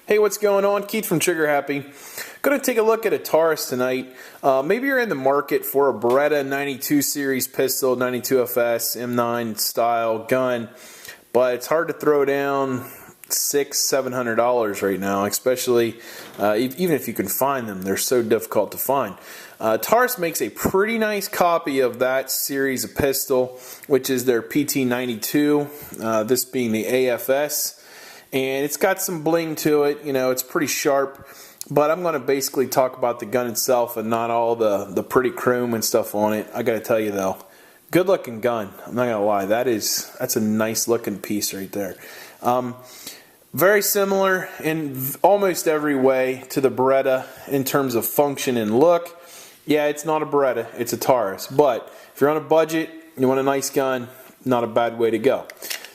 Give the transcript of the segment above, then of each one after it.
Hey, what's going on? Keith from Trigger Happy. Going to take a look at a Taurus tonight. Maybe you're in the market for a Beretta 92 series pistol, 92FS, M9 style gun, but it's hard to throw down $600-700 right now, especially even if you can find them. They're so difficult to find. Taurus makes a pretty nice copy of that series of pistol, which is their PT92, this being the AFS. And it's got some bling to it, you know, it's pretty sharp, but I'm going to basically talk about the gun itself and not all the pretty chrome and stuff on it. I got to tell you though, good looking gun. I'm not going to lie, that's a nice looking piece right there. Very similar in almost every way to the Beretta in terms of function and look. Yeah, it's not a Beretta, it's a Taurus, but if you're on a budget, you want a nice gun, not a bad way to go.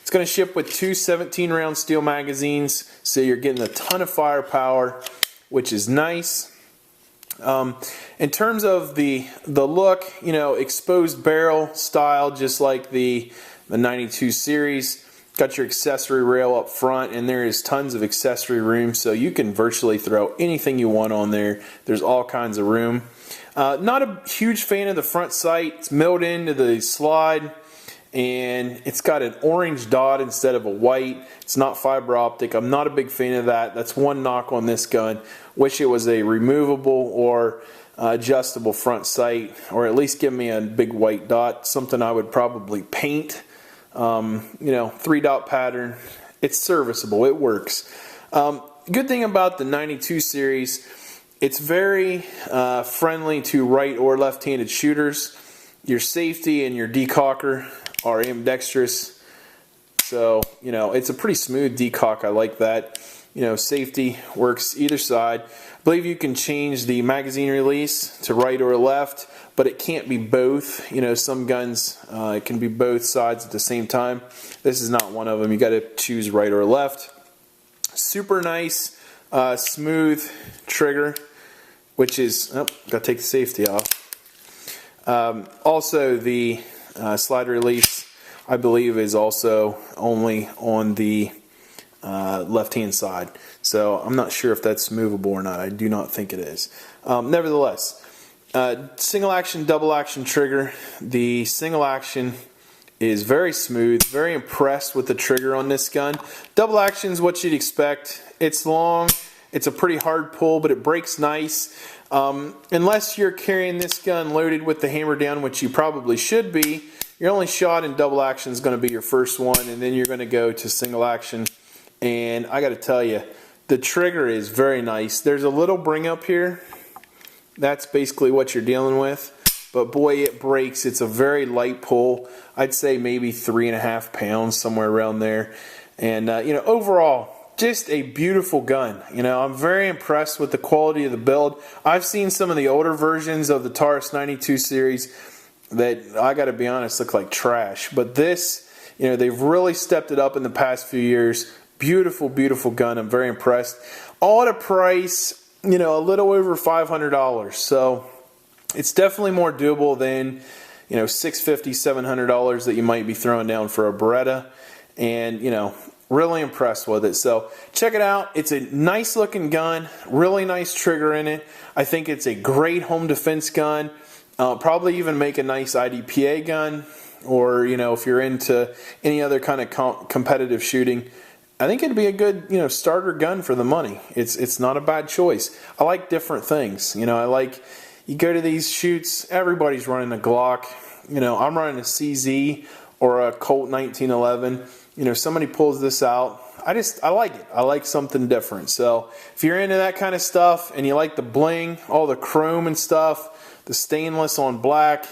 It's going to ship with two 17-round steel magazines, so you're getting a ton of firepower, which is nice. In terms of the look, you know, exposed barrel style, just like the 92 series. Got your accessory rail up front, and there is tons of accessory room, so you can virtually throw anything you want on there. There's all kinds of room. Not a huge fan of the front sight. It's milled into the slide, and it's got an orange dot instead of a white. It's not fiber optic. I'm not a big fan of that. That's one knock on this gun. Wish it was a removable or adjustable front sight, or at least give me a big white dot, something I would probably paint. You know, 3-dot pattern. It's serviceable. It works. Good thing about the 92 series, it's very friendly to right or left-handed shooters. Your safety and your decocker are ambidextrous, so you know it's a pretty smooth decock. I like that. You know, safety works either side. I believe you can change the magazine release to right or left, but it can't be both. You know, some guns it can be both sides at the same time. This is not one of them. You got to choose right or left. Super nice, smooth trigger, which is got to take the safety off. Also, the slide release, I believe, is also only on the left-hand side. So I'm not sure if that's movable or not. I do not think it is. Nevertheless, single action, double action trigger. The single action is very smooth. Very impressed with the trigger on this gun. Double action is what you'd expect. It's long. It's a pretty hard pull, but it breaks nice. Unless you're carrying this gun loaded with the hammer down, which you probably should be, your only shot in double action is going to be your first one, and then you're going to go to single action. And I got to tell you, the trigger is very nice. There's a little bring up here. That's basically what you're dealing with. But boy, it breaks. It's a very light pull. I'd say maybe 3.5 pounds, somewhere around there. And you know, overall, just a beautiful gun. You know, I'm very impressed with the quality of the build. I've seen some of the older versions of the Taurus 92 series that, I got to be honest, look like trash. But this, you know, they've really stepped it up in the past few years. Beautiful, beautiful gun. I'm very impressed. All at a price, you know, a little over $500. So it's definitely more doable than, you know, $650-700 that you might be throwing down for a Beretta. And, you know, really impressed with it. So check it out. It's a nice looking gun. Really nice trigger in it. I think it's a great home defense gun. Probably even make a nice IDPA gun. Or, you know, if you're into any other kind of competitive shooting, I think it'd be a good, you know, starter gun for the money. It's not a bad choice. I like different things. You know, I like, you go to these shoots, everybody's running a Glock. You know, I'm running a CZ or a Colt 1911. You know, somebody pulls this out. I like it. I like something different. So if you're into that kind of stuff and you like the bling, all the chrome and stuff, the stainless on black,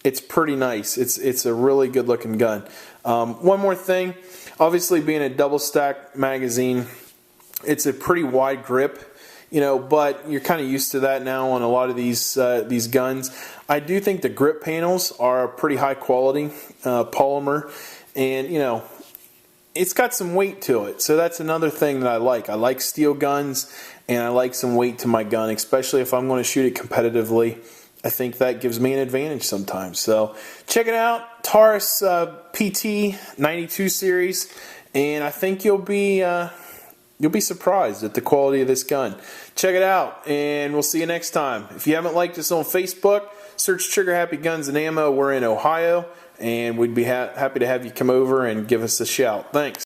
it's pretty nice. It's a really good looking gun. One more thing, obviously being a double stack magazine, it's a pretty wide grip, you know, but you're kind of used to that now on a lot of these guns. I do think the grip panels are pretty high quality polymer, and you know, it's got some weight to it. So that's another thing that I like. I like steel guns, and I like some weight to my gun, especially if I'm going to shoot it competitively. I think that gives me an advantage sometimes. So check it out, Taurus PT92 series, and I think you'll be You'll be surprised at the quality of this gun. Check it out, and we'll see you next time. If you haven't liked us on Facebook, search Trigger Happy Guns and Ammo. We're in Ohio, and we'd be happy to have you come over and give us a shout. Thanks.